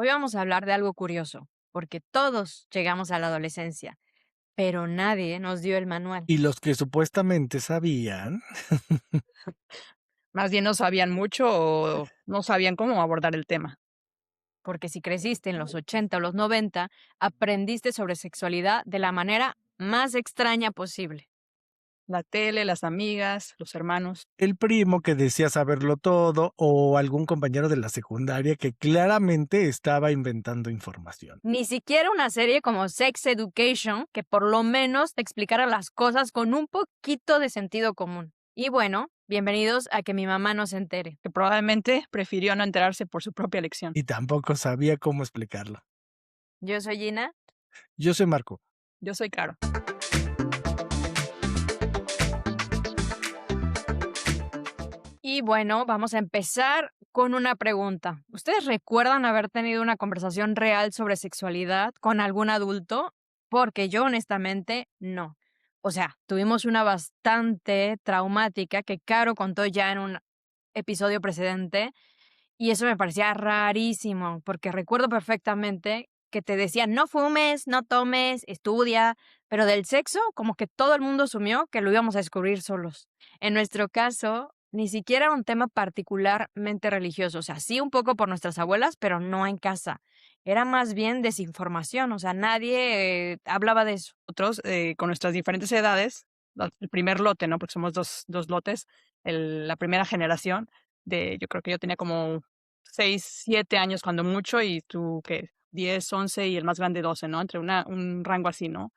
Hoy vamos a hablar de algo curioso, porque todos llegamos a la adolescencia, pero nadie nos dio el manual. Y los que supuestamente sabían, Más bien no sabían mucho o no sabían cómo abordar el tema. Porque si creciste en los 80 o los 90, aprendiste sobre sexualidad de la manera más extraña posible. La tele, las amigas, los hermanos. el primo que decía saberlo todo o algún compañero de la secundaria que claramente estaba inventando información. Ni siquiera una serie como Sex Education, que por lo menos te explicara las cosas con un poquito de sentido común. Y bueno, bienvenidos a Que mi mamá no se entere. Que probablemente prefirió no enterarse por su propia elección. Y tampoco sabía cómo explicarlo. Yo soy Gina. Yo soy Marco. Yo soy Caro. Y bueno, vamos a empezar con una pregunta. ¿Ustedes recuerdan haber tenido una conversación real sobre sexualidad con algún adulto? Porque yo honestamente no. O sea, tuvimos una bastante traumática que Caro contó ya en un episodio precedente y eso me parecía rarísimo porque recuerdo perfectamente que te decían no fumes, no tomes, estudia, pero del sexo como que todo el mundo asumió que lo íbamos a descubrir solos. En nuestro caso, ni siquiera era un tema particularmente religioso, o sea, sí un poco por nuestras abuelas, pero no en casa. Era más bien desinformación, o sea, nadie hablaba de eso. Nosotros, con nuestras diferentes edades, el primer lote, ¿no? Porque somos dos lotes, la primera generación yo creo que yo tenía como 6, 7 años cuando mucho y tú, ¿qué? 10, 11 y el más grande 12, ¿no? Entre un rango así, ¿no?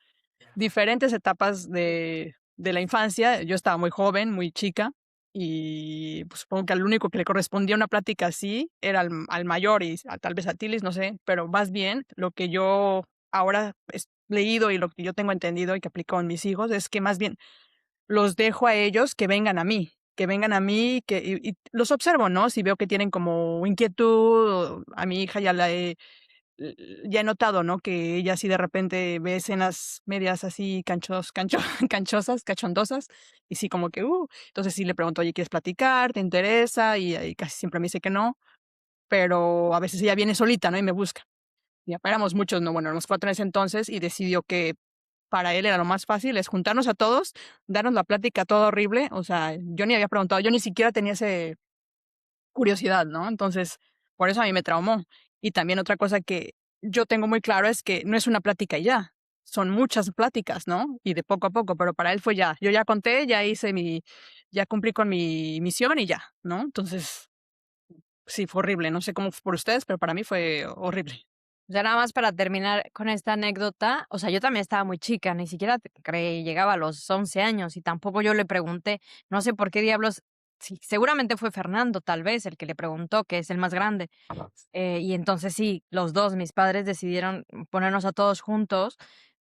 Diferentes etapas de la infancia. Yo estaba muy joven, muy chica, y pues, supongo que al único que le correspondía una plática así era al mayor y tal vez a Tilis, no sé, pero más bien lo que yo ahora he leído y lo que yo tengo entendido y que aplico en mis hijos es que más bien los dejo a ellos que vengan a mí, y los observo, ¿no? Si veo que tienen como inquietud, a mi hija ya he notado, ¿no? Que ella sí de repente ve escenas medias así canchosas, cachondosas, y sí como que, entonces sí le pregunto: "Oye, ¿quieres platicar? ¿Te interesa?". Y casi siempre me dice que no, pero a veces ella viene solita, ¿no? Y me busca. Ya éramos muchos, ¿no? Bueno, éramos 4 en ese entonces, y decidió que para él era lo más fácil, es juntarnos a todos, darnos la plática toda horrible, o sea, yo ni había preguntado, yo ni siquiera tenía ese curiosidad, ¿no? Entonces, por eso a mí me traumó. Y también otra cosa que yo tengo muy claro es que no es una plática y ya, son muchas pláticas, ¿no? Y de poco a poco, pero para él fue ya. Yo ya conté, ya cumplí con mi misión y ya, ¿no? Entonces, sí, fue horrible. No sé cómo fue por ustedes, pero para mí fue horrible. O sea, nada más para terminar con esta anécdota, o sea, yo también estaba muy chica, ni siquiera llegaba a los 11 años y tampoco yo le pregunté, no sé por qué diablos, sí, seguramente fue Fernando tal vez el que le preguntó, que es el más grande. Y entonces sí, los dos, mis padres decidieron ponernos a todos juntos,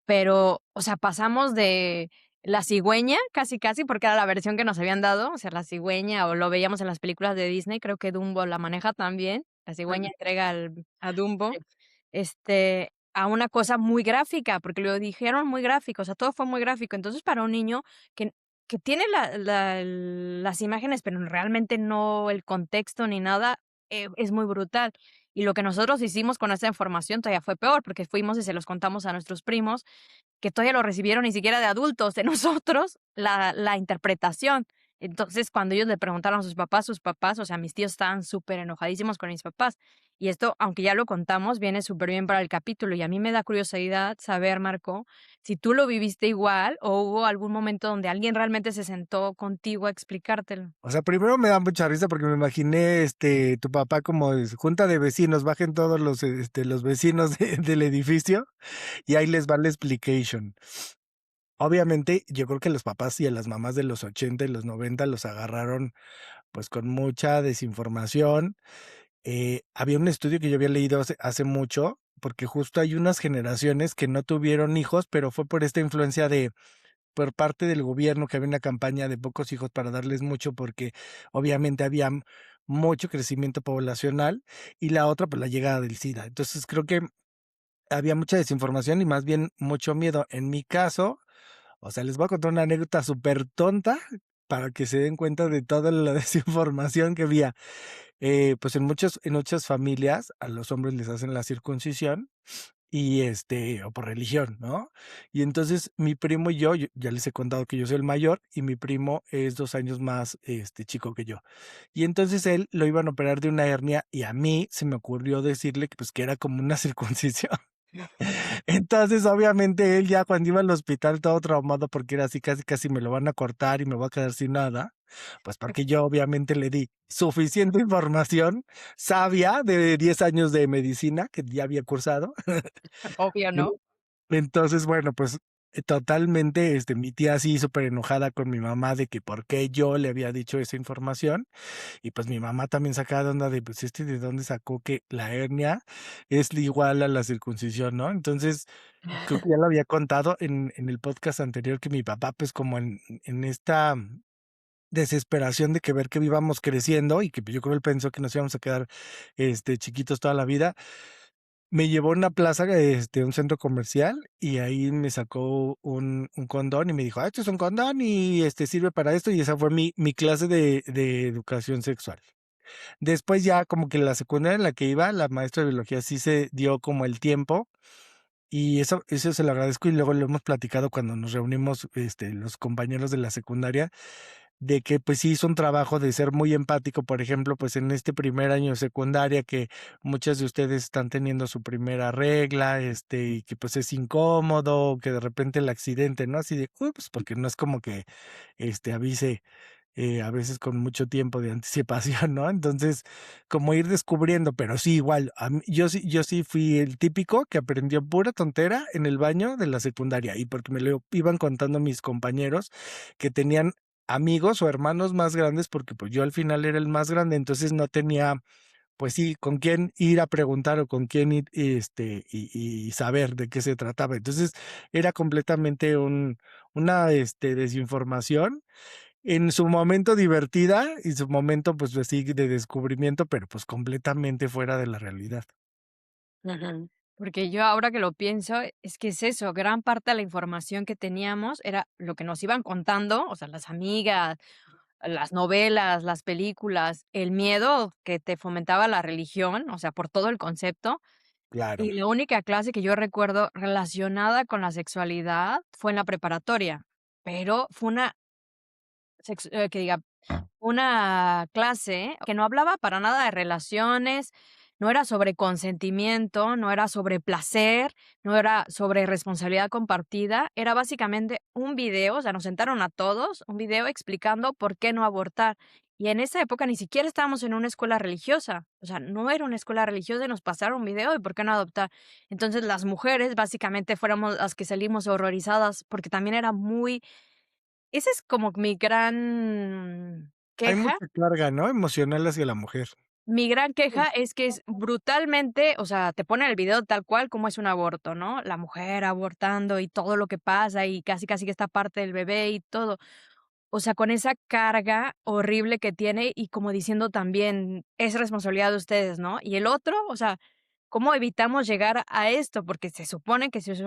pero, o sea, pasamos de la cigüeña, casi casi, porque era la versión que nos habían dado, o sea, la cigüeña, o lo veíamos en las películas de Disney, creo que Dumbo la maneja también, la cigüeña Mm, entrega a Dumbo, sí. a una cosa muy gráfica, porque lo dijeron muy gráfico, o sea, todo fue muy gráfico. Entonces, para un niño que que tiene las imágenes, pero realmente no el contexto ni nada, es muy brutal. Y lo que nosotros hicimos con esa información todavía fue peor, porque fuimos y se los contamos a nuestros primos, que todavía lo recibieron ni siquiera de adultos, de nosotros, la interpretación. Entonces, cuando ellos le preguntaron a sus papás, o sea, mis tíos estaban súper enojadísimos con mis papás. Y esto, aunque ya lo contamos, viene súper bien para el capítulo. Y a mí me da curiosidad saber, Marco, si tú lo viviste igual o hubo algún momento donde alguien realmente se sentó contigo a explicártelo. O sea, primero me da mucha risa porque me imaginé, tu papá como junta de vecinos, bajen todos los vecinos del edificio y ahí les va la explication. Obviamente, yo creo que los papás y a las mamás de los 80 y los 90 los agarraron, pues, con mucha desinformación. Había un estudio que yo había leído hace mucho, porque justo hay unas generaciones que no tuvieron hijos, pero fue por esta influencia por parte del gobierno, que había una campaña de pocos hijos para darles mucho, porque obviamente había mucho crecimiento poblacional, y la otra, pues, la llegada del SIDA. Entonces, creo que había mucha desinformación y más bien mucho miedo. En mi caso, o sea, les voy a contar una anécdota súper tonta para que se den cuenta de toda la desinformación que había. pues en muchas familias a los hombres les hacen la circuncisión y o por religión, ¿no? Y entonces mi primo y yo ya les he contado que yo soy el mayor y mi primo es 2 años más chico que yo. Y entonces él lo iban a operar de una hernia y a mí se me ocurrió decirle que pues que era como una circuncisión. Entonces, obviamente, él ya cuando iba al hospital todo traumado porque era así, casi, casi me lo van a cortar y me voy a quedar sin nada, pues porque yo obviamente le di suficiente información sabia de 10 años de medicina que ya había cursado. Obvio, Y ¿no? entonces, bueno, pues totalmente, mi tía así súper enojada con mi mamá de que por qué yo le había dicho esa información. Y pues mi mamá también sacaba de onda de, pues de dónde sacó que la hernia es igual a la circuncisión, ¿no? Entonces, creo que ya lo había contado en el podcast anterior que mi papá, pues como en esta desesperación de que ver que íbamos creciendo y que pues, yo creo él pensó que nos íbamos a quedar chiquitos toda la vida, me llevó a una plaza, un centro comercial, y ahí me sacó un condón y me dijo, esto es un condón y sirve para esto, y esa fue mi clase de educación sexual. Después ya como que la secundaria en la que iba, la maestra de biología sí se dio como el tiempo y eso se lo agradezco y luego lo hemos platicado cuando nos reunimos, los compañeros de la secundaria, de que pues sí hizo un trabajo de ser muy empático, por ejemplo, pues en este primer año de secundaria que muchas de ustedes están teniendo su primera regla, y que pues es incómodo, que de repente el accidente, ¿no? Así de, ups, porque no es como que avise a veces con mucho tiempo de anticipación, ¿no? Entonces, como ir descubriendo, pero sí, igual, yo sí fui el típico que aprendió pura tontera en el baño de la secundaria, y porque me lo iban contando mis compañeros que tenían amigos o hermanos más grandes, porque pues yo al final era el más grande, entonces no tenía, pues sí, con quién ir a preguntar o con quién ir, y saber de qué se trataba. Entonces, era completamente una, desinformación en su momento divertida y su momento, pues, así de descubrimiento, pero, pues, completamente fuera de la realidad. Ujú. Porque yo ahora que lo pienso, es que es eso, gran parte de la información que teníamos era lo que nos iban contando, o sea, las amigas, las novelas, las películas, el miedo que te fomentaba la religión, o sea, por todo el concepto. Claro, Y la única clase que yo recuerdo relacionada con la sexualidad fue en la preparatoria, pero fue una que diga, una clase que no hablaba para nada de relaciones, no era sobre consentimiento, no era sobre placer, no era sobre responsabilidad compartida, era básicamente un video, o sea, nos sentaron a todos, un video explicando por qué no abortar. Y en esa época ni siquiera estábamos en una escuela religiosa, o sea, no era una escuela religiosa y nos pasaron un video de por qué no adoptar. Entonces las mujeres básicamente fuéramos las que salimos horrorizadas porque también era muy, esa es como mi gran hay queja. mucha carga, ¿no?, emocional hacia la mujer. Mi gran queja es que es brutalmente, o sea, te ponen el video tal cual como es un aborto, ¿no? La mujer abortando y todo lo que pasa y casi, casi que esta parte del bebé y todo. O sea, con esa carga horrible que tiene y como diciendo también, es responsabilidad de ustedes, ¿no? Y el otro, o sea, ¿cómo evitamos llegar a esto? Porque se supone que si es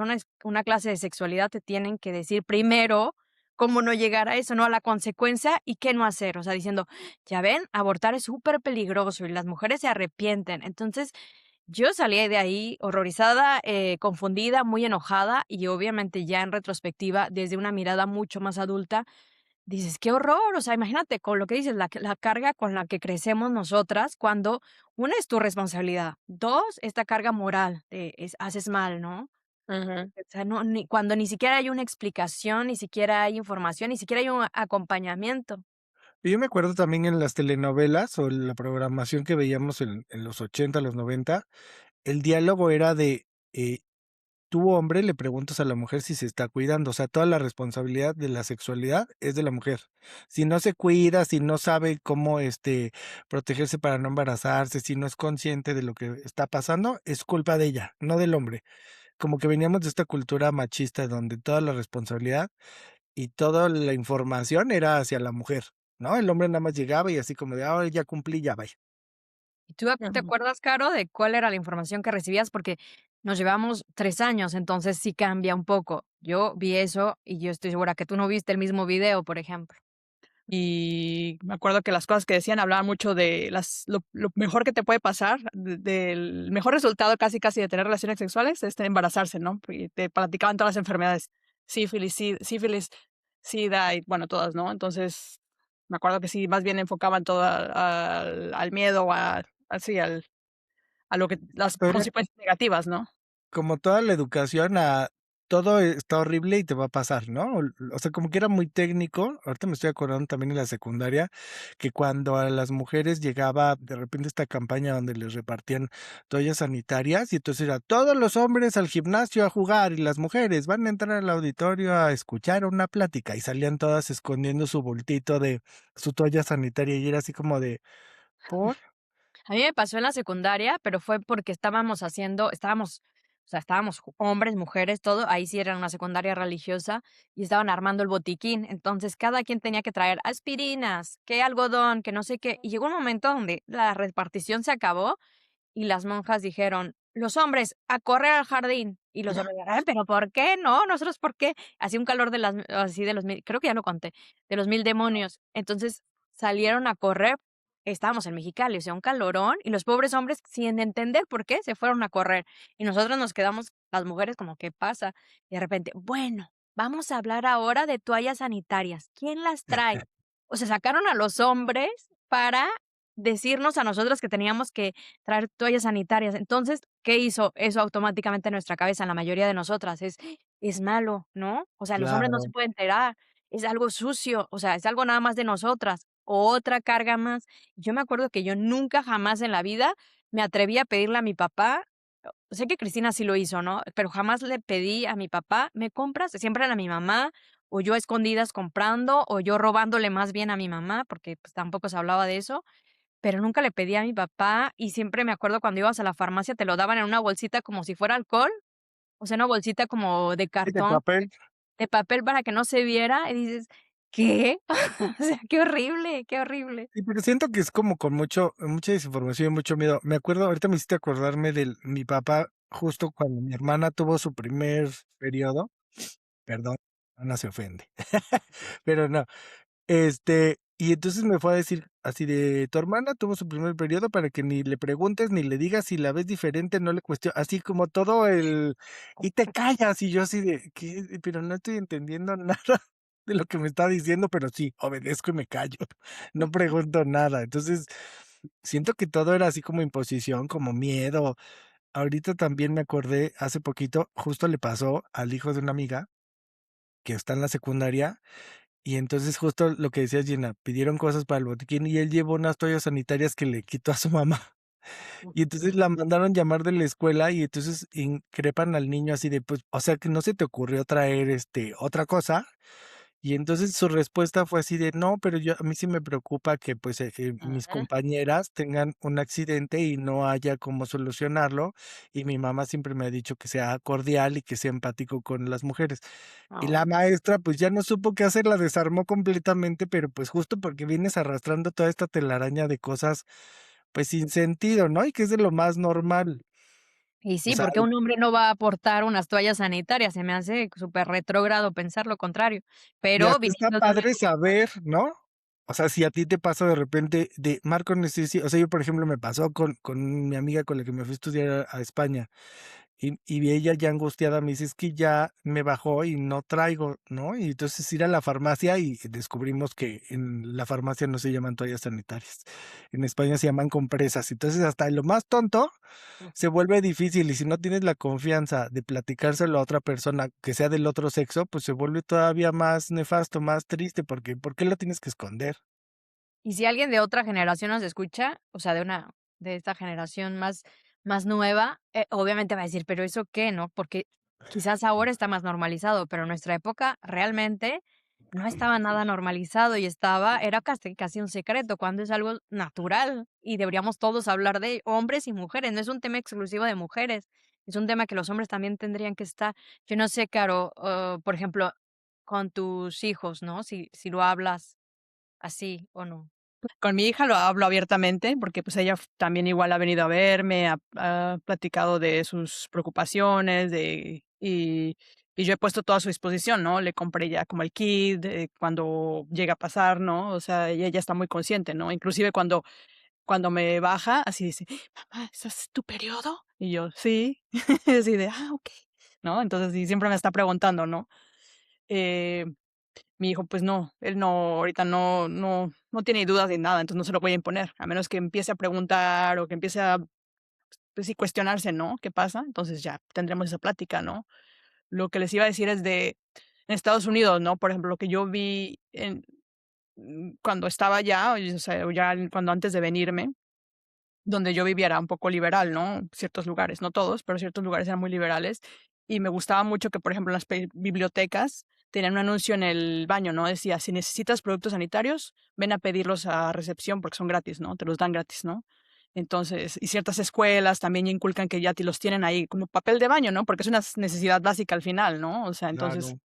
una clase de sexualidad te tienen que decir primero cómo no llegar a eso, ¿no? A la consecuencia y qué no hacer. O sea, diciendo, ya ven, abortar es súper peligroso y las mujeres se arrepienten. Entonces, yo salí de ahí horrorizada, confundida, muy enojada y obviamente ya en retrospectiva, desde una mirada mucho más adulta, dices: "Qué horror", o sea, imagínate con lo que dices, la carga con la que crecemos nosotras cuando, una, es tu responsabilidad, 2 esta carga moral de haces mal, ¿no? Ujú. O sea, no, ni cuando ni siquiera hay una explicación, ni siquiera hay información, ni siquiera hay un acompañamiento. Y yo me acuerdo también en las telenovelas o la programación que veíamos en los 80, los 90, el diálogo era de, tú, hombre, le preguntas a la mujer si se está cuidando, o sea, toda la responsabilidad de la sexualidad es de la mujer. Si no se cuida, si no sabe cómo, protegerse para no embarazarse, si no es consciente de lo que está pasando, es culpa de ella, no del hombre. Como que veníamos de esta cultura machista donde toda la responsabilidad y toda la información era hacia la mujer, ¿no? El hombre nada más llegaba y así como de: "Ah, ya cumplí, ya vaya". ¿Y tú te Ujú. acuerdas, Caro, de cuál era la información que recibías? Porque nos llevamos 3 años, entonces sí cambia un poco. Yo vi eso y yo estoy segura que tú no viste el mismo video, por ejemplo. Y me acuerdo que las cosas que decían hablaban mucho de lo mejor que te puede pasar, del mejor resultado casi, casi de tener relaciones sexuales es embarazarse, ¿no? Y te platicaban todas las enfermedades, sífilis, sida y bueno, todas, ¿no? Entonces, me acuerdo que sí, más bien enfocaban todo al miedo, así, a lo que las Pero consecuencias negativas, ¿no? como toda la educación a todo está horrible y te va a pasar, ¿no? O sea, como que era muy técnico. Ahorita me estoy acordando también en la secundaria que cuando a las mujeres llegaba de repente esta campaña donde les repartían toallas sanitarias y entonces era todos los hombres al gimnasio a jugar y las mujeres van a entrar al auditorio a escuchar una plática y salían todas escondiendo su bultito de su toalla sanitaria y era así como de, ¿por? A mí me pasó en la secundaria, pero fue porque estábamos hombres, mujeres, todo, ahí sí era una secundaria religiosa y estaban armando el botiquín. Entonces, cada quien tenía que traer aspirinas, que algodón, que no sé qué. Y llegó un momento donde la repartición se acabó y las monjas dijeron: "Los hombres a correr al jardín". Y los hombres: "Ay, pero ¿por qué? No, nosotros ¿por qué?". Hacía un calor de los mil, creo que ya lo conté, de los mil demonios. Entonces, salieron a correr, estábamos en Mexicali, o sea, un calorón, y los pobres hombres, sin entender por qué, se fueron a correr. Y nosotros nos quedamos, las mujeres, como, ¿qué pasa? Y de repente: "Bueno, vamos a hablar ahora de toallas sanitarias, ¿quién las trae?". O sea, sacaron a los hombres para decirnos a nosotras que teníamos que traer toallas sanitarias. Entonces, ¿qué hizo eso automáticamente en nuestra cabeza, en la mayoría de nosotras? Es malo, ¿no? O sea, los hombres no se Claro. pueden enterar, es algo sucio, o sea, es algo nada más de nosotras, otra carga más. Yo me acuerdo que yo nunca jamás en la vida me atreví a pedirle a mi papá, sé que Cristina sí lo hizo, ¿no? Pero jamás le pedí a mi papá: "¿Me compras?". Siempre era mi mamá, o yo a escondidas comprando, o yo robándole más bien a mi mamá, porque, pues, tampoco se hablaba de eso. Pero nunca le pedí a mi papá, y siempre me acuerdo cuando ibas a la farmacia te lo daban en una bolsita como si fuera alcohol, o sea, una bolsita como de Sí, de cartón, papel. de papel para que no se viera, y dices: "¿Qué?". O sea, qué horrible, qué horrible. Sí, pero siento que es como con mucha desinformación y mucho miedo. Me acuerdo, ahorita me hiciste acordarme del mi papá, justo cuando mi hermana tuvo su primer periodo, perdón, Ana se ofende, pero no, y entonces me fue a decir así de: "Tu hermana tuvo su primer periodo para que ni le preguntes, ni le digas, si la ves diferente, no le así como todo y te callas, y yo así de: "¿Qué? Pero no estoy entendiendo nada de lo que me está diciendo", pero sí, obedezco y me callo, no pregunto nada. Entonces, siento que todo era así como imposición, como miedo. Ahorita también me acordé, hace poquito, justo le pasó al hijo de una amiga que está en la secundaria y entonces justo lo que decías, Gina, pidieron cosas para el botiquín y él llevó unas toallas sanitarias que le quitó a su mamá. Y entonces la mandaron llamar de la escuela y entonces increpan al niño así de, pues, o sea, que no se te ocurrió traer, otra cosa. Y entonces su respuesta fue así de: "No, pero yo a mí sí me preocupa que, pues, mis Ujú. compañeras tengan un accidente y no haya cómo solucionarlo, y mi mamá siempre me ha dicho que sea cordial y que sea empático con las mujeres". Y la Ay. maestra, pues, ya no supo qué hacer, la desarmó completamente, pero, pues, justo porque vienes arrastrando toda esta telaraña de cosas, pues, sin sentido, ¿no? Y que es de lo más normal. Y O sí, sea, porque un hombre no va a aportar unas toallas sanitarias, se me hace súper retrógrado pensar lo contrario, y pero hasta está viniendo de una padre época más. saber, ¿no? O sea, si a ti te pasa de repente de Marco necesi o sea, yo, por ejemplo, me pasó con mi amiga con la que me fui a estudiar a España. Y ella ya angustiada me dice: "Es que ya me bajó y no traigo", ¿no? Y entonces ir a la farmacia y descubrimos que en la farmacia no se llaman toallas sanitarias. En España se llaman compresas. Entonces, hasta en lo más tonto se vuelve difícil, y si no tienes la confianza de platicárselo a otra persona que sea del otro sexo, pues se vuelve todavía más nefasto, más triste, porque ¿por qué lo tienes que esconder? Y si alguien de otra generación nos escucha, o sea, de esta generación más nueva, obviamente va a decir: "¿Pero eso qué?", ¿no? Porque quizás ahora está más normalizado, pero en nuestra época realmente no estaba nada normalizado y era casi un secreto, cuando es algo natural y deberíamos todos hablar de hombres y mujeres, no es un tema exclusivo de mujeres, es un tema que los hombres también tendrían que estar. Yo no sé, Caro, por ejemplo, con tus hijos, ¿no? Si lo hablas así o no. Con mi hija lo hablo abiertamente, porque, pues, ella también igual ha venido a verme, ha platicado de sus preocupaciones, Y yo he puesto todo a su disposición, ¿no? Le compré ya como el kit, cuando llega a pasar, ¿no? O sea, ella ya está muy consciente, ¿no? Inclusive cuando me baja, así dice: "Mamá, ¿estás es tu periodo?". Y yo: "Sí". Así de: "Ah, okey", ¿no? Entonces, sí, siempre me está preguntando, ¿no? Eh, Mi hijo, pues no, él no, ahorita no tiene dudas de nada, entonces no se lo voy a imponer, a menos que empiece a preguntar o que empiece a, pues sí, cuestionarse, ¿no? ¿Qué pasa? Entonces ya tendremos esa plática, ¿no? Lo que les iba a decir es de en Estados Unidos, ¿no? Por ejemplo, lo que yo vi cuando estaba allá, o sea, cuando antes de venirme, donde yo vivía era un poco liberal, ¿no? Ciertos lugares, no todos, pero ciertos lugares eran muy liberales. Y me gustaba mucho que, por ejemplo, en las bibliotecas tenían un anuncio en el baño, ¿no? Decía: si necesitas productos sanitarios, ven a pedirlos a recepción porque son gratis, ¿no? Te los dan gratis, ¿no? Entonces, y ciertas escuelas también ya inculcan que ya te los tienen ahí como papel de baño, ¿no? Porque es una necesidad básica al final, ¿no? O sea, entonces, Claro.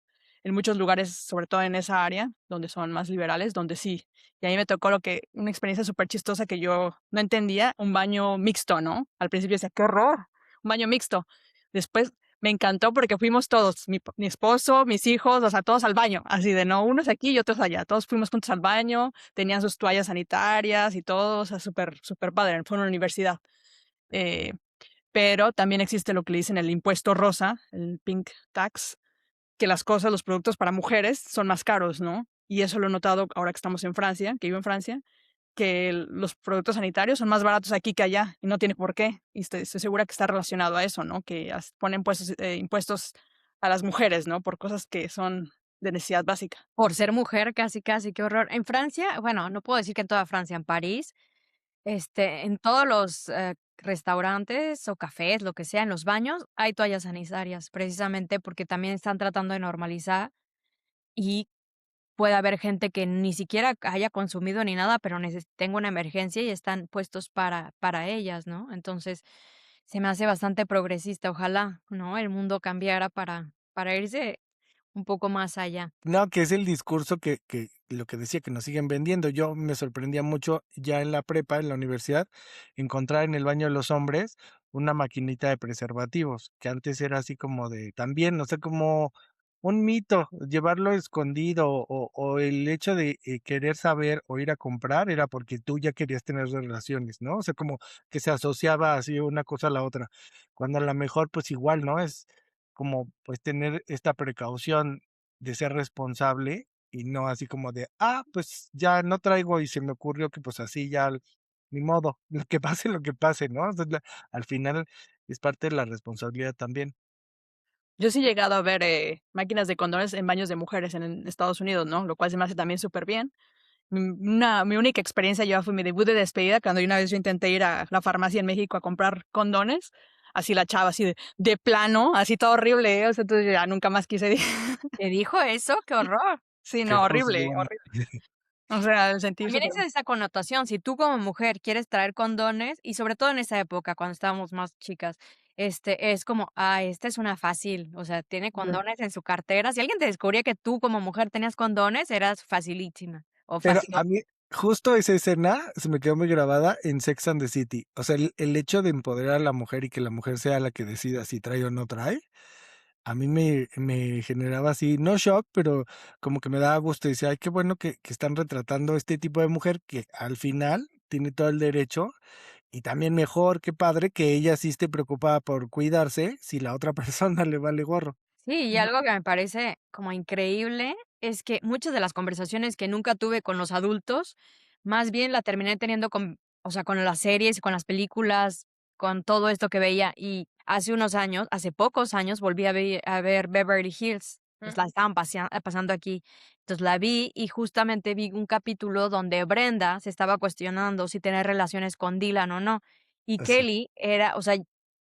en muchos lugares, sobre todo en esa área, donde son más liberales, donde sí. Y a mí me tocó una experiencia súper chistosa que yo no entendía, un baño mixto, ¿no? Al principio decía: "¡Qué horror!, un baño mixto". Después me encantó porque fuimos todos, mi esposo, mis hijos, o sea, todos al baño, así de no, unos aquí y otros allá. Todos fuimos juntos al baño, tenían sus toallas sanitarias y todo, o sea, súper súper padre, fue en una universidad. Eh, pero también existe lo que le dicen el impuesto rosa, el pink tax, que las cosas, los productos para mujeres son más caros, ¿no? Y eso lo he notado ahora que estamos en Francia, que vivo en Francia, que los productos sanitarios son más baratos aquí que allá y no tiene por qué. Y estoy segura que está relacionado a eso, ¿no? Que ponen impuestos a las mujeres, ¿no? Por cosas que son de necesidad básica. Por ser mujer, casi, casi, qué horror. En Francia, bueno, no puedo decir que en toda Francia, en París, en todos los, restaurantes o cafés, lo que sea, en los baños, hay toallas sanitarias, precisamente porque también están tratando de normalizar y puede haber gente que ni siquiera haya consumido ni nada, pero tenga una emergencia y están puestos para ellas, ¿no? Entonces, se me hace bastante progresista. Ojalá, ¿no?, el mundo cambiara para irse un poco más allá. No, que es el discurso que lo que decía, que nos siguen vendiendo. Yo me sorprendía mucho ya en la prepa, en la universidad, encontrar en el baño de los hombres una maquinita de preservativos, que antes era así como de también, no sé, como un mito, llevarlo escondido o el hecho de, querer saber o ir a comprar era porque tú ya querías tener relaciones, ¿no? O sea, como que se asociaba así una cosa a la otra, cuando a la mejor, pues igual, ¿no? Es como, pues, tener esta precaución de ser responsable y no así como de, pues ya no traigo y se me ocurrió que pues así ya, ni modo, lo que pase, ¿no? O sea, al final es parte de la responsabilidad también. Yo sí he llegado a ver máquinas de condones en baños de mujeres en Estados Unidos, ¿no? Lo cual se me hace también súper bien. Mi única experiencia ya fue mi debut de despedida, cuando una vez yo intenté ir a la farmacia en México a comprar condones, así la chava, así de plano, así todo horrible, o sea, entonces ya nunca más quise ir. ¿Te dijo eso? ¡Qué horror! Sí, Qué no, horrible, juzgona. horrible. O sea, el sentir También súper es esa connotación, si tú como mujer quieres traer condones, y sobre todo en esa época, cuando estábamos más chicas, es como, esta es una fácil, o sea, tiene ya. condones en su cartera. Si alguien te descubría que tú como mujer tenías condones, eras facilísima o Pero fácil. a mí, justo esa escena se me quedó muy grabada en Sex and the City. O sea, el hecho de empoderar a la mujer y que la mujer sea la que decida si trae o no trae, a mí me generaba así, no shock, pero como que me daba gusto. Y decía: "Ay, qué bueno que están retratando este tipo de mujer que al final tiene todo el derecho, y también mejor, qué padre que ella sí esté preocupada por cuidarse, si la otra persona le vale gorro". Sí, y algo que me parece como increíble es que muchas de las conversaciones que nunca tuve con los adultos, más bien la terminé teniendo o sea, con las series, con las películas, con todo esto que veía. Y hace unos años, hace pocos años, volví a ver Beverly Hills. Pues la estaban pasando aquí. Entonces la vi y justamente vi un capítulo donde Brenda se estaba cuestionando si tener relaciones con Dylan o no. Y Así. Kelly o sea,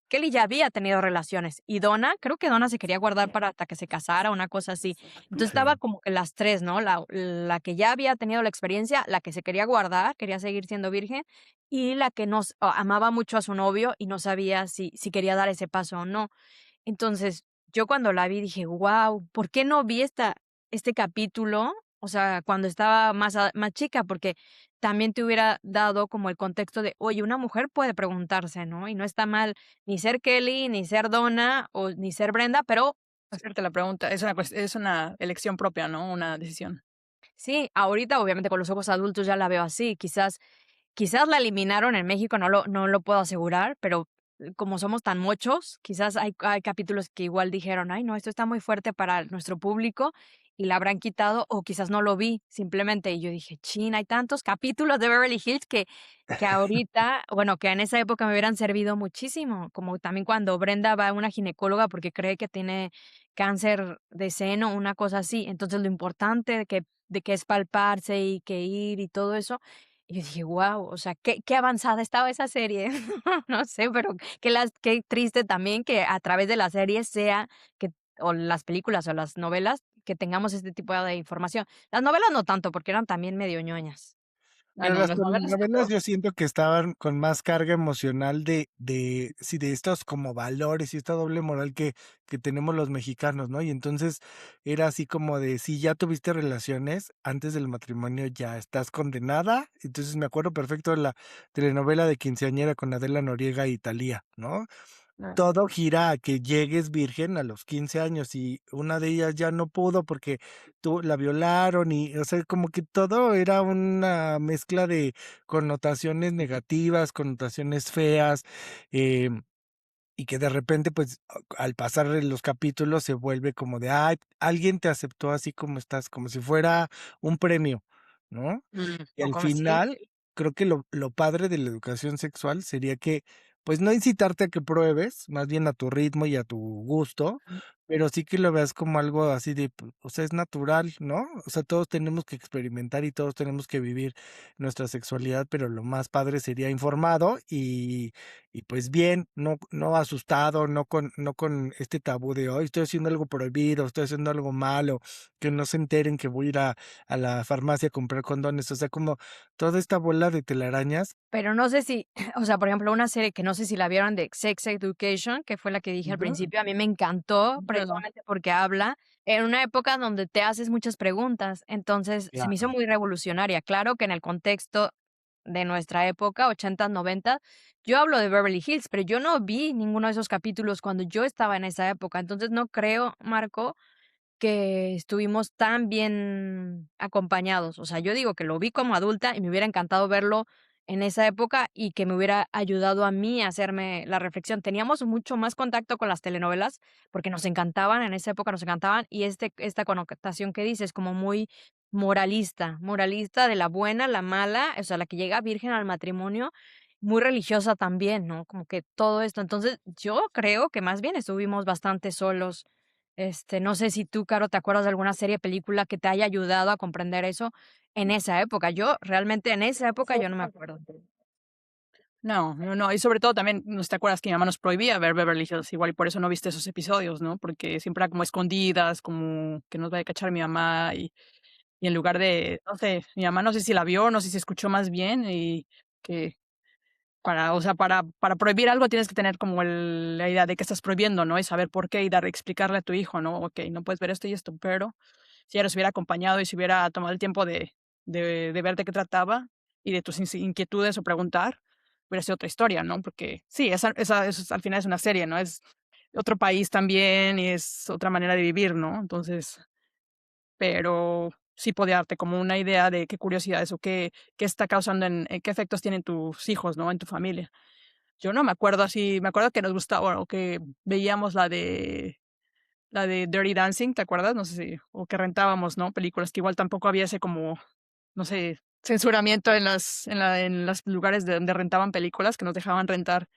Kelly ya había tenido relaciones y Donna, creo que Donna se quería guardar para hasta que se casara, una cosa así. Entonces estaba Sí. como que las 3, ¿no? La que ya había tenido la experiencia, la que se quería guardar, quería seguir siendo virgen, y la que amaba mucho a su novio y no sabía si quería dar ese paso o no. Entonces, yo cuando la vi dije: "Guau, ¿por qué no vi este capítulo?". O sea, cuando estaba más chica, porque también te hubiera dado como el contexto de, oye, una mujer puede preguntarse, ¿no? Y no está mal ni ser Kelly, ni ser Donna, o ni ser Brenda, pero hacerte la pregunta. Es una elección propia, ¿no? Una decisión. Sí, ahorita obviamente con los ojos adultos ya la veo así, quizás la eliminaron en México, no lo puedo asegurar, pero como somos tan muchos, quizás hay capítulos que igual dijeron: "Ay, no, esto está muy fuerte para nuestro público", y la habrán quitado, o quizás no lo vi simplemente, y yo dije: "Chin, hay tantos capítulos de Beverly Hills que ahorita, bueno, que en esa época me hubieran servido muchísimo", como también cuando Brenda va a una ginecóloga porque cree que tiene cáncer de seno, una cosa así. Entonces, lo importante de que es palparse y que ir y todo eso, y yo dije: "Guau, o sea, qué avanzada estaba esa serie". No sé, pero qué triste también que a través de la serie sea que o las películas o las novelas, que tengamos este tipo de información. Las novelas no tanto, porque eran también medio ñoñas. Ah, Pero no, las las novelas está telenovelas peor. yo siento que estaban con más carga emocional sí, de estos como valores y esta doble moral que tenemos los mexicanos, ¿no? Y entonces era así como de, si ya tuviste relaciones antes del matrimonio, ya estás condenada. Entonces me acuerdo perfecto de la telenovela de Quinceañera con Adela Noriega y Thalía, ¿no? Ah, Todo gira a que llegues virgen a los 15 años y una de ellas ya no pudo porque la violaron y, o sea, como que todo era una mezcla de connotaciones negativas, connotaciones feas, em, y que de repente, pues, al pasar de los capítulos se vuelve como de, ay, alguien te aceptó así como estás, como si fuera un premio, ¿no? Y o al como sí. final, creo que lo padre de la educación sexual sería que, pues, no incitarte a que pruebes, más bien a tu ritmo y a tu gusto, pero sí que lo veas como algo así de, o sea, es natural, ¿no? O sea, todos tenemos que experimentar y todos tenemos que vivir nuestra sexualidad, pero lo más padre sería informado y pues bien, no asustado, no con este tabú de: "Ay, estoy haciendo algo prohibido, estoy haciendo algo malo, que no se enteren que voy a ir a la farmacia a comprar condones", o sea, como toda esta bola de telarañas. Pero no sé si, o sea, por ejemplo, una serie que no sé si la vieron de Sex Education, que fue la que dije al Ujú. principio, a mí me encantó, Yo no. precisamente porque habla en una época donde te haces muchas preguntas, entonces se me hizo Claro. muy revolucionaria. Claro que en el contexto de nuestra época, 80, 90, yo hablo de Beverly Hills, pero yo no vi ninguno de esos capítulos cuando yo estaba en esa época, entonces no creo, Marco, que estuvimos tan bien acompañados. O sea, yo digo que lo vi como adulta y me hubiera encantado verlo en esa época y que me hubiera ayudado a mí a hacerme la reflexión. Teníamos mucho más contacto con las telenovelas porque nos encantaban, en esa época nos encantaban, y esta connotación que dices, como muy moralista de la buena, la mala, o sea, la que llega virgen al matrimonio, muy religiosa también, ¿no? Como que todo esto. Entonces, yo creo que más bien estuvimos bastante solos. No sé si tú, Caro, te acuerdas de alguna serie, película que te haya ayudado a comprender eso en esa época. Yo realmente en esa época yo no me acuerdo. No, no, no. Y sobre todo también, ¿no te acuerdas que mi mamá nos prohibía ver Beverly Hills? Igual y por eso no viste esos episodios, ¿no? Porque siempre era como escondidas, como que nos vaya a cachar mi mamá y en lugar de, no sé, mi mamá no sé si la vio, no sé si escuchó más bien y que o sea, para prohibir algo tienes que tener como la idea de que estás prohibiendo, ¿no? Y saber por qué y explicarle a tu hijo, ¿no? Okey, no puedes ver esto y esto, pero si ella nos hubiera acompañado y se hubiera tomado el tiempo de ver de qué trataba y de tus inquietudes o preguntar, hubiera sido otra historia, ¿no? Porque sí, eso al final es una serie, ¿no? Es otro país también y es otra manera de vivir, ¿no? Entonces, pero sí podía darte como una idea de qué curiosidades o qué está causando qué efectos tienen tus hijos, ¿no? En tu familia. Yo no me acuerdo así, me acuerdo que nos gustaba o que veíamos la de Dirty Dancing, ¿te acuerdas? No sé si o que rentábamos, ¿no? Películas que igual tampoco había ese como, no sé, censuramiento en los lugares de donde rentaban películas, que nos dejaban rentar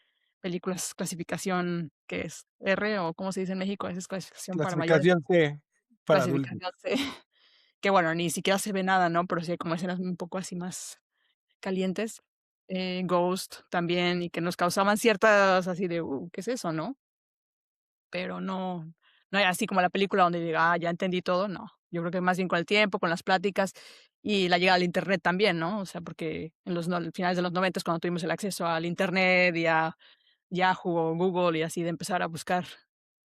películas clasificación, ¿qué es? R o ¿cómo se dice en México? Esa es clasificación para mayores. Clasificación C para adultos. Clasificación C, que bueno, ni siquiera se ve nada, ¿no? Pero sí hay como escenas un poco así más calientes. Ghost también, y que nos causaban ciertas así de, ¿qué es eso, no? Pero no era así como la película donde diga: "Ah, ya entendí todo", no. Yo creo que más bien con el tiempo, con las pláticas y la llegada al Internet también, ¿no? O sea, porque en los finales de los 90 cuando tuvimos el acceso al Internet y a Yahoo o Google y así de empezar a buscar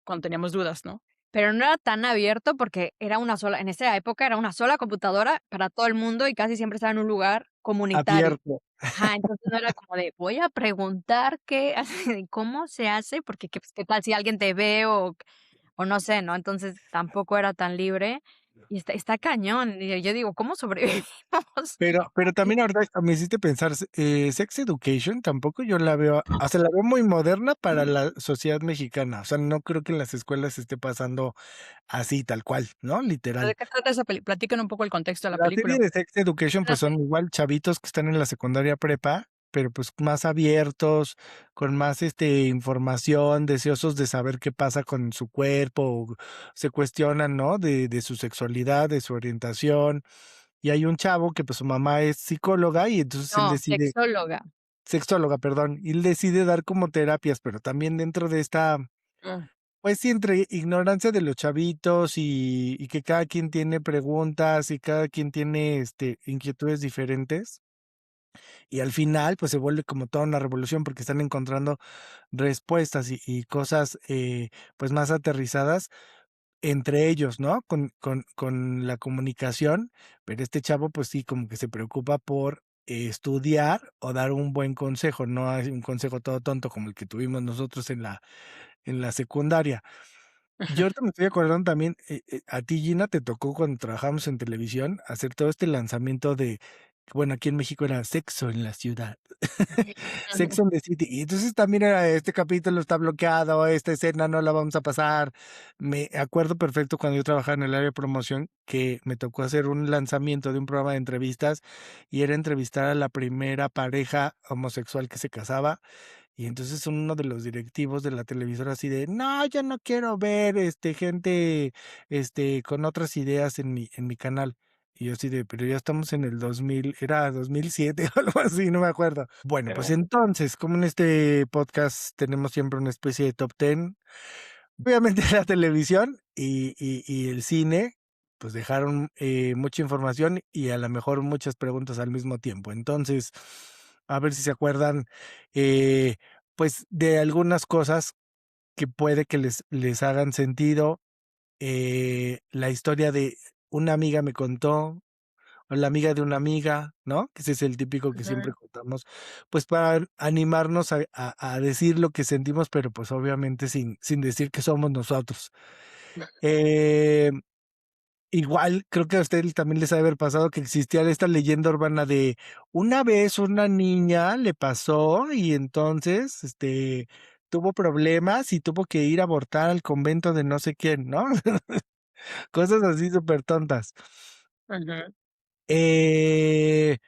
cuando teníamos dudas, ¿no? Pero no era tan abierto porque era una sola, en esa época era una sola computadora para todo el mundo y casi siempre estaba en un lugar comunitario. Abierto. Ajá, entonces no era como de voy a preguntar qué, así de cómo se hace, porque qué tal si alguien te ve o no sé, ¿no? Entonces tampoco era tan libre y está cañón. Y yo digo, ¿cómo sobrevivimos? Pero también ahorita me hiciste pensar, Sex Education tampoco yo la veo, o sea, la veo muy moderna para la sociedad mexicana. O sea, no creo que en las escuelas esté pasando así, tal cual, ¿no? ¿De Literal. qué trata esa peli? Platícame un poco el contexto de la La película. serie de Sex Education, Es una pues son serie. igual chavitos que están en la secundaria prepa, pero pues más abiertos, con más información, deseosos de saber qué pasa con su cuerpo, o se cuestionan, ¿no? De su sexualidad, de su orientación. Y hay un chavo que pues su mamá es psicóloga y entonces él No, decide, sexóloga. sexóloga, perdón, y él decide dar como terapias, pero también dentro de esta, Mm, pues sí, entre ignorancia de los chavitos y que cada quien tiene preguntas y cada quien tiene inquietudes diferentes. Y al final, pues se vuelve como toda una revolución porque están encontrando respuestas y cosas pues más aterrizadas entre ellos, ¿no? Con la comunicación, pero este chavo pues sí como que se preocupa por estudiar o dar un buen consejo, no hay un consejo todo tonto como el que tuvimos nosotros en la secundaria. Yo ahorita me estoy acordando también, a ti, Gina, te tocó cuando trabajamos en televisión hacer todo este lanzamiento de, bueno, aquí en México era Sexo en la Ciudad, ujú. Sex on the City. Y entonces también era este capítulo está bloqueado, esta escena no la vamos a pasar. Me acuerdo perfecto cuando yo trabajaba en el área de promoción que me tocó hacer un lanzamiento de un programa de entrevistas y era entrevistar a la primera pareja homosexual que se casaba y entonces uno de los directivos de la televisora así de, no, yo no quiero ver gente con otras ideas en mi canal. Y yo así de, pero ya estamos en el 2000, era 2007 o algo así, no me acuerdo. Bueno, pues Pero, entonces, como en este podcast tenemos siempre una especie de top 10, obviamente la televisión y el cine, pues dejaron mucha información y a lo mejor muchas preguntas al mismo tiempo. Entonces, a ver si se acuerdan, eh, pues de algunas cosas que puede que les hagan sentido. La historia de una amiga me contó, o la amiga de una amiga, ¿no? Que ese es el típico que siempre ujú, contamos, pues para animarnos a decir lo que sentimos, pero pues obviamente sin decir que somos nosotros. Eh, igual creo que a ustedes también les ha de haber pasado que existía esta leyenda urbana de una vez una niña le pasó y entonces tuvo problemas y tuvo que ir a abortar al convento de no sé quién, ¿no? Cosas así súper tontas. ujú, Eh,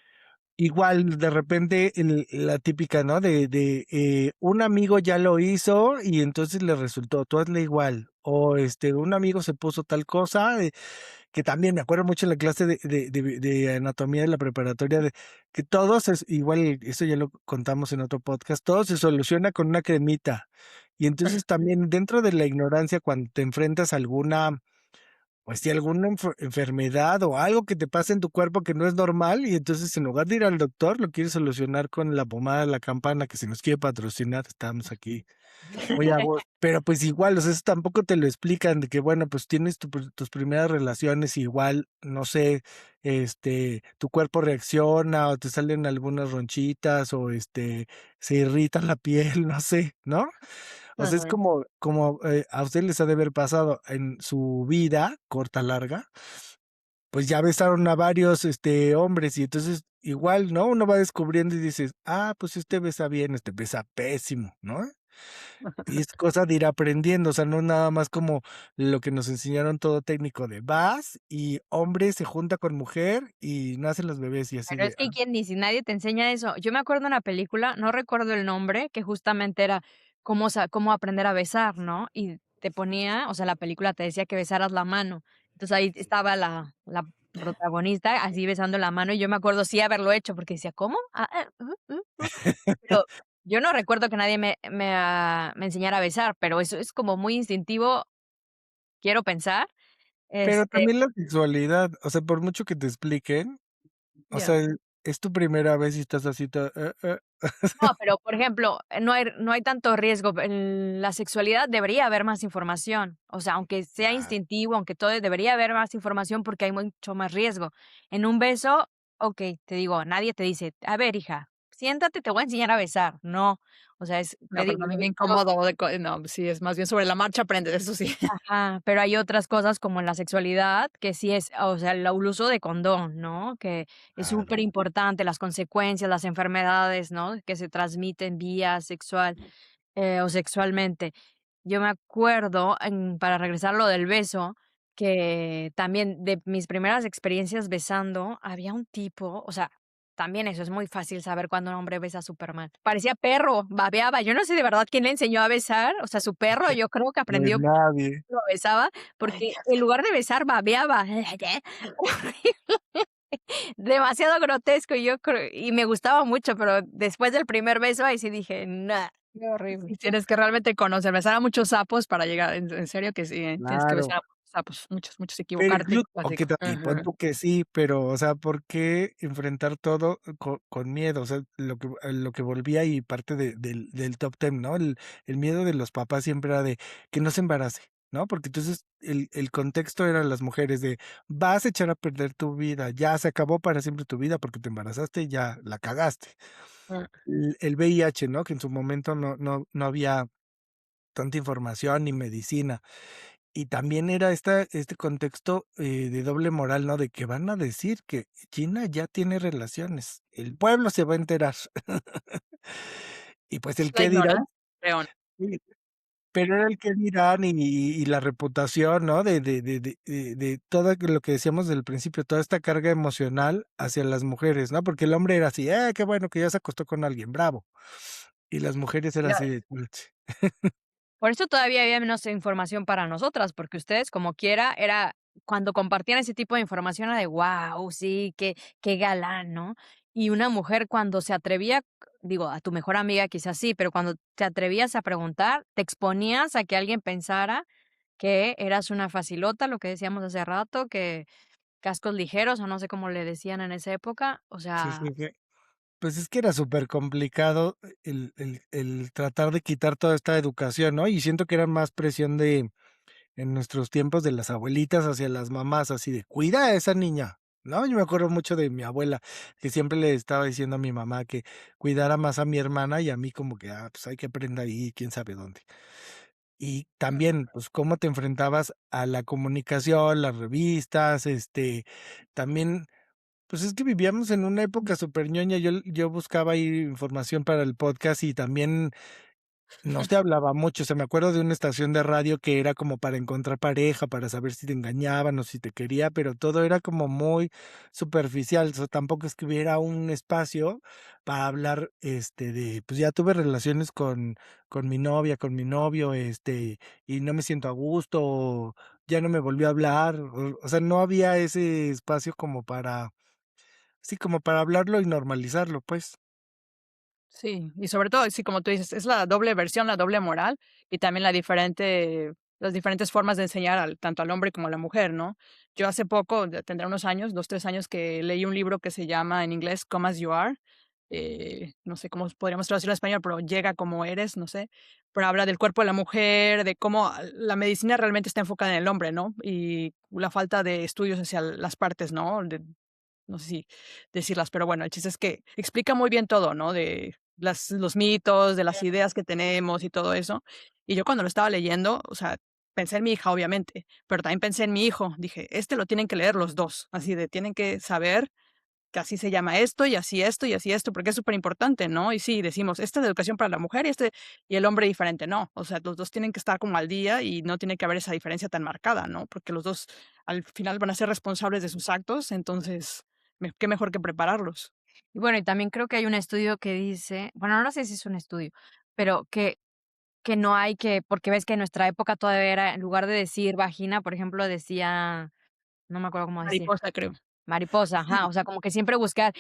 Igual, de repente, la típica, ¿no? De un amigo ya lo hizo y entonces le resultó, tú hazle igual. O un amigo se puso tal cosa, que también me acuerdo mucho en la clase de anatomía de la preparatoria, de que igual, eso ya lo contamos en otro podcast, todo se soluciona con una cremita. Y entonces también dentro de la ignorancia, cuando te enfrentas a alguna pues si alguna enfermedad o algo que te pasa en tu cuerpo que no es normal y entonces en lugar de ir al doctor lo quieres solucionar con la pomada de la campana que si nos quiere patrocinar estamos aquí muy a pero pues igual, o sea, eso tampoco te lo explican de que bueno, pues tienes tus primeras relaciones y igual, no sé, tu cuerpo reacciona o te salen algunas ronchitas o se irrita la piel, no sé, ¿no? O sea, es ujú. como a ustedes les ha de haber pasado en su vida, corta, larga, pues ya besaron a varios, hombres y entonces igual, ¿no? Uno va descubriendo y dices, ah, pues este besa bien, este besa pésimo, ¿no? Y es cosa de ir aprendiendo, o sea, no nada más como lo que nos enseñaron todo técnico de vas y hombre se junta con mujer y nacen los bebés y así Pero es de, que quién ni si nadie te enseña eso. Yo me acuerdo de una película, no recuerdo el nombre, que justamente era cómo aprender a besar, ¿no? Y te ponía, o sea, la película te decía que besaras la mano. Entonces ahí estaba la protagonista así besando la mano y yo me acuerdo sí haberlo hecho porque decía, ¿cómo? Pero yo no recuerdo que nadie me enseñara a besar, pero eso es como muy instintivo, quiero pensar. pero Este, también la sexualidad, o sea, por mucho que te expliquen, o Ya. sea, es tu primera vez y estás así, no, pero, por ejemplo, no hay tanto riesgo. En la sexualidad debería haber más información. O sea, aunque sea Ah, instintivo, aunque todo, debería haber más información porque hay mucho más riesgo. En un beso, okey, te digo, nadie te dice: "A ver, hija, siéntate, te voy a enseñar a besar. No, o sea, te No, pero digo, también bien cómodo no, sí, es más bien sobre la marcha aprendes, eso sí. ajá, pero hay otras cosas como en la sexualidad que sí es, o sea, el uso de condón, ¿no? Que es Claro. súper importante, las consecuencias, las enfermedades, ¿no? Que se transmiten vía sexual, o sexualmente. Yo me acuerdo, para regresar a lo del beso, que también de mis primeras experiencias besando, había un tipo, o sea, también eso es muy fácil saber cuando un hombre besa súper mal. Parecía perro, babeaba. Yo no sé de verdad quién le enseñó a besar, o sea, su perro, yo creo que Pues aprendió nadie. lo besaba, Ay, porque en lugar de besar, babeaba. Demasiado grotesco, y yo creo y me gustaba mucho, pero después del primer beso, ahí sí dije: "No, qué horrible". sí tienes que realmente conocer, besar a muchos sapos para llegar, en serio que sí, tienes que Claro. besar a muchos sapos, muchos, muchos, Pero equivocarte, incluso, okey, básico. también pon tú que sí, pero, o sea, ¿por qué enfrentar todo con miedo? O sea, lo que volvía y parte del top ten, ¿no? El miedo de los papás siempre era de que no se embarace, ¿no? Porque entonces el contexto era las mujeres de: "Vas a echar a perder tu vida, ya se acabó para siempre tu vida porque te embarazaste y ya la cagaste". Mm, El VIH, ¿no? Que en su momento no había tanta información ni medicina. Y también era este contexto, de doble moral, ¿no? De que van a decir que China ya tiene relaciones, el pueblo se va a enterar. Y pues es el la qué dirán, ignorancia, creo. sí, pero era el qué dirán y la reputación, ¿no? De todo lo que decíamos del principio, toda esta carga emocional hacia las mujeres, ¿no? Porque el hombre era así: qué bueno que ya se acostó con alguien, bravo". Y las mujeres era así de: "Chuche". Por eso todavía había menos información para nosotras, porque ustedes, como quiera, era cuando compartían ese tipo de información era de guau, sí, qué galán, ¿no? Y una mujer cuando se atrevía, digo, a tu mejor amiga quizás sí, pero cuando te atrevías a preguntar, te exponías a que alguien pensara que eras una facilota, lo que decíamos hace rato, que cascos ligeros, o no sé cómo le decían en esa época, o Sí, sea, sí, sí. Pues es que era súper complicado el tratar de quitar toda esta educación, ¿no? Y siento que era más presión de en nuestros tiempos de las abuelitas hacia las mamás, así de: "Cuida a esa niña", ¿no? Yo me acuerdo mucho de mi abuela, que siempre le estaba diciendo a mi mamá que cuidara más a mi hermana y a mí como que: pues hay que aprender ahí, quién sabe dónde". Y también, pues, cómo te enfrentabas a la comunicación, las revistas, también pues es que vivíamos en una época súper ñoña. Yo buscaba ahí información para el podcast y también no se hablaba mucho. O sea, me acuerdo de una estación de radio que era como para encontrar pareja, para saber si te engañaban o si te quería, pero todo era como muy superficial. O sea, tampoco es que hubiera un espacio para hablar, pues ya tuve relaciones con mi novia, con mi novio, y no me siento a gusto, o ya no me volvió a hablar. O sea, no había ese espacio como para sí, como para hablarlo y normalizarlo, pues. Sí, y sobre todo, sí, como tú dices, es la doble versión, la doble moral y también las diferentes formas de enseñar tanto al hombre como a la mujer, ¿no? Yo hace poco, ya tendrá unos años, 2, 3 años, que leí un libro que se llama en inglés Come As You Are, no sé cómo podríamos traducirlo en español, pero Llega como eres, no sé, pero habla del cuerpo de la mujer, de cómo la medicina realmente está enfocada en el hombre, ¿no? Y la falta de estudios hacia las partes, ¿no? No sé si decirlas, pero bueno, el chiste es que explica muy bien todo, ¿no? De los mitos, de las ideas que tenemos y todo eso. Y yo cuando lo estaba leyendo, o sea, pensé en mi hija, obviamente, pero también pensé en mi hijo. Dije, este lo tienen que leer los dos, así de tienen que saber que así se llama esto y así esto, porque es súper importante, ¿no? Y sí, decimos, esta es educación para la mujer y el hombre diferente, no. O sea, los dos tienen que estar como al día y no tiene que haber esa diferencia tan marcada, ¿no? Porque los dos al final van a ser responsables de sus actos, entonces, qué mejor que prepararlos. y bueno, y también creo que hay un estudio que dice, bueno, no sé si es un estudio, pero que no hay que porque ves que en nuestra época todavía era, en lugar de decir vagina, por ejemplo, decía, no me acuerdo cómo decía, Mariposa, creo. mariposa, ajá, o sea, como que siempre buscar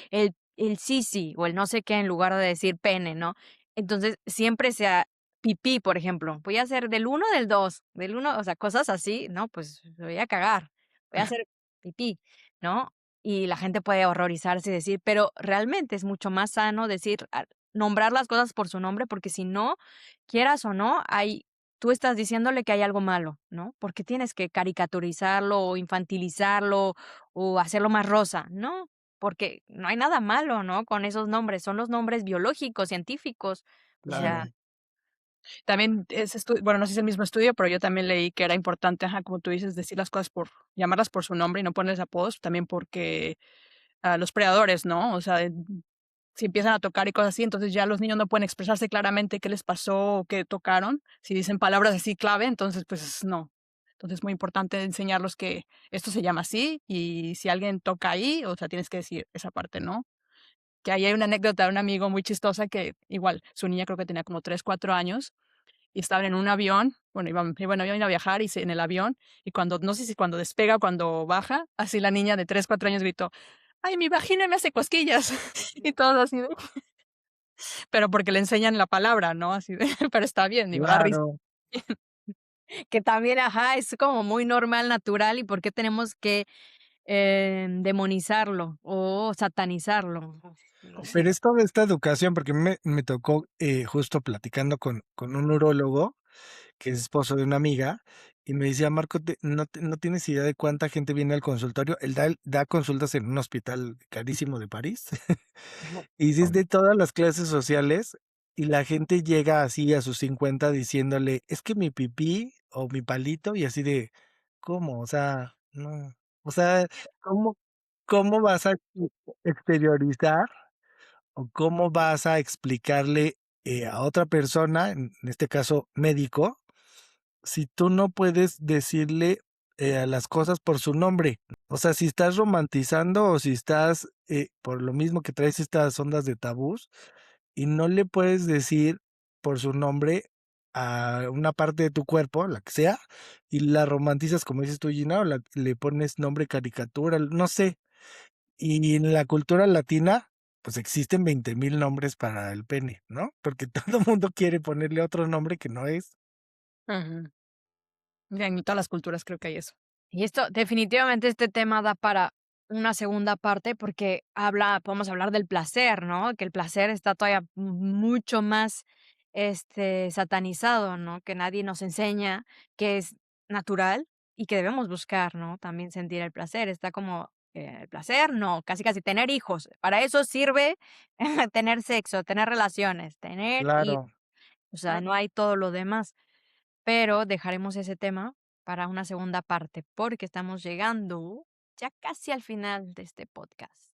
el sisi o el no sé qué en lugar de decir pene, ¿no? Entonces, siempre sea pipí, por ejemplo, voy a hacer del uno del 2 del uno o sea, cosas así, ¿no? Pues, me voy a cagar, voy a hacer pipí, ¿no? Y la gente puede horrorizarse y decir, pero realmente es mucho más sano decir, nombrar las cosas por su nombre, porque si no, quieras o no, tú estás diciéndole que hay algo malo, ¿no? Porque tienes que caricaturizarlo o infantilizarlo o hacerlo más rosa, ¿no? porque no hay nada malo, ¿no? Con esos nombres, son los nombres biológicos, científicos. O sea, Claro. También bueno, no sé si es el mismo estudio, pero yo también leí que era importante, ajá, como tú dices, decir las cosas llamarlas por su nombre y no ponerles apodos, también porque los predadores, ¿no? O sea, si empiezan a tocar y cosas así, entonces ya los niños no pueden expresarse claramente qué les pasó o qué tocaron. Si dicen palabras así clave, entonces pues no. Entonces es muy importante enseñarlos que esto se llama así y si alguien toca ahí, o sea, tienes que decir esa parte, ¿no? Que ahí hay una anécdota de un amigo muy chistosa que igual, su niña creo que tenía como 3 4 años y estaban en un avión, iban a viajar en el avión, y no sé si cuando despega o cuando baja, así la niña de 3 4 años gritó: "Ay, mi vagina me hace cosquillas", y todos así de pero porque le enseñan la palabra, ¿no? Así de pero está bien, digo, da risa. Claro. que también, ajá, es como muy normal, natural, y por qué tenemos que demonizarlo o satanizarlo. No sé. Pero es toda esta educación, porque me tocó, justo platicando con un urólogo, que es esposo de una amiga, y me decía: "Marco, no tienes idea de cuánta gente viene al consultorio". Él da consultas en un hospital carísimo de París, y dice: "Es de todas las clases sociales", y la gente llega así a sus 50 diciéndole: "Es que mi pipí o mi palito", y así de, ¿cómo? O sea, no. O sea, ¿cómo vas a exteriorizar o cómo vas a explicarle, a otra persona, en este caso médico, si tú no puedes decirle, a las cosas por su nombre? O sea, si estás romantizando o si estás, por lo mismo que traes estas ondas de tabús, y no le puedes decir por su nombre a una parte de tu cuerpo, la que sea, y la romantizas, como dices tú, Gina, o le pones nombre caricatura, no sé. Y en la cultura latina, pues existen 20,000 nombres para el pene, ¿no? Porque todo mundo quiere ponerle otro nombre que no es. Ujú. En todas las culturas creo que hay eso. Y esto, definitivamente, este tema da para una segunda parte porque podemos hablar del placer, ¿no? Que el placer está todavía mucho más, satanizado, ¿no? Que nadie nos enseña que es natural y que debemos buscar, ¿no? También sentir el placer. Está como, el placer, no, casi casi tener hijos. Para eso sirve tener sexo, tener relaciones, Claro. o sea, no hay todo lo demás. Pero dejaremos ese tema para una segunda parte, porque estamos llegando ya casi al final de este podcast.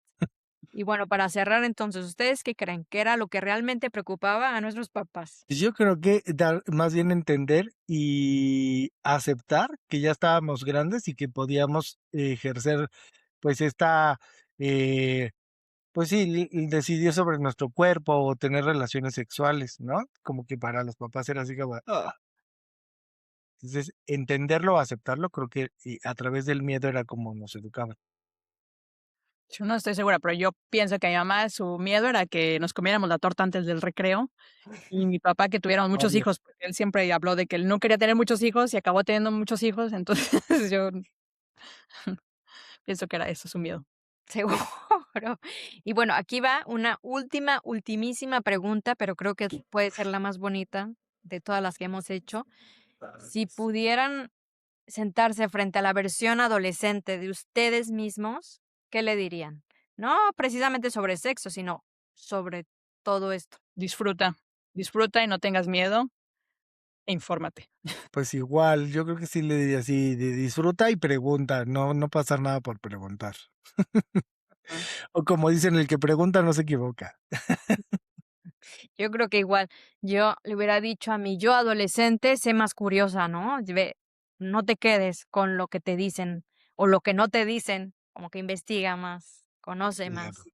Y bueno, para cerrar entonces, ¿ustedes qué creen? ¿Qué era lo que realmente preocupaba a nuestros papás? Pues yo creo que dar más bien entender y aceptar que ya estábamos grandes y que podíamos ejercer, pues, esta, eh, pues sí, decidir sobre nuestro cuerpo o tener relaciones sexuales, ¿no? Como que para los papás era así como, ¡ah! Entonces, entenderlo, aceptarlo, creo que a través del miedo era como nos educaban. Yo no estoy segura, pero yo pienso que mi mamá, su miedo era que nos comiéramos la torta antes del recreo, y mi papá que tuviéramos muchos Obvio. hijos, porque él siempre habló de que él no quería tener muchos hijos y acabó teniendo muchos hijos, entonces yo pienso que era eso su miedo. Seguro. Y bueno, aquí va una última, ultimísima pregunta, pero creo que puede ser la más bonita de todas las que hemos hecho. Si pudieran sentarse frente a la versión adolescente de ustedes mismos, ¿qué le dirían? No precisamente sobre sexo, sino sobre todo esto. Disfruta, disfruta y no tengas miedo, e infórmate. Pues igual, yo creo que sí le diría así, disfruta y pregunta, no pasar nada por preguntar. Ujú. O como dicen, el que pregunta no se equivoca. Yo creo que igual yo le hubiera dicho a mi yo adolescente, sé más curiosa, ¿no? No te quedes con lo que te dicen o lo que no te dicen, como que investiga más, conoce Claro. más.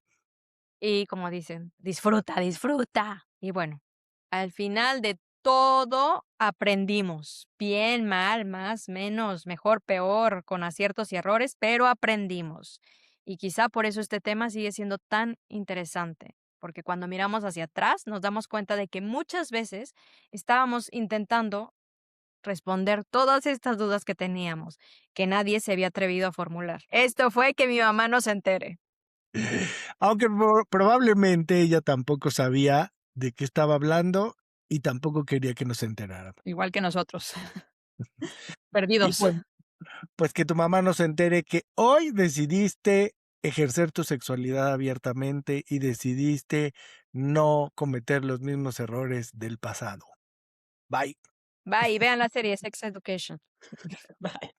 Y como dicen, disfruta, disfruta. Y bueno, al final de todo aprendimos, bien, mal, más, menos, mejor, peor, con aciertos y errores, pero aprendimos. Y quizá por eso este tema sigue siendo tan interesante, porque cuando miramos hacia atrás nos damos cuenta de que muchas veces estábamos intentando responder todas estas dudas que teníamos, que nadie se había atrevido a formular. Esto fue que mi mamá no se entere. Aunque probablemente ella tampoco sabía de qué estaba hablando y tampoco quería que nos enteráramos. Igual que nosotros, Y perdidos. pues que tu mamá nos entere que hoy decidiste ejercer tu sexualidad abiertamente y decidiste no cometer los mismos errores del pasado. Bye. Bye, y vean la serie Sex Education. Bye.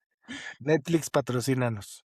Netflix, patrocínanos.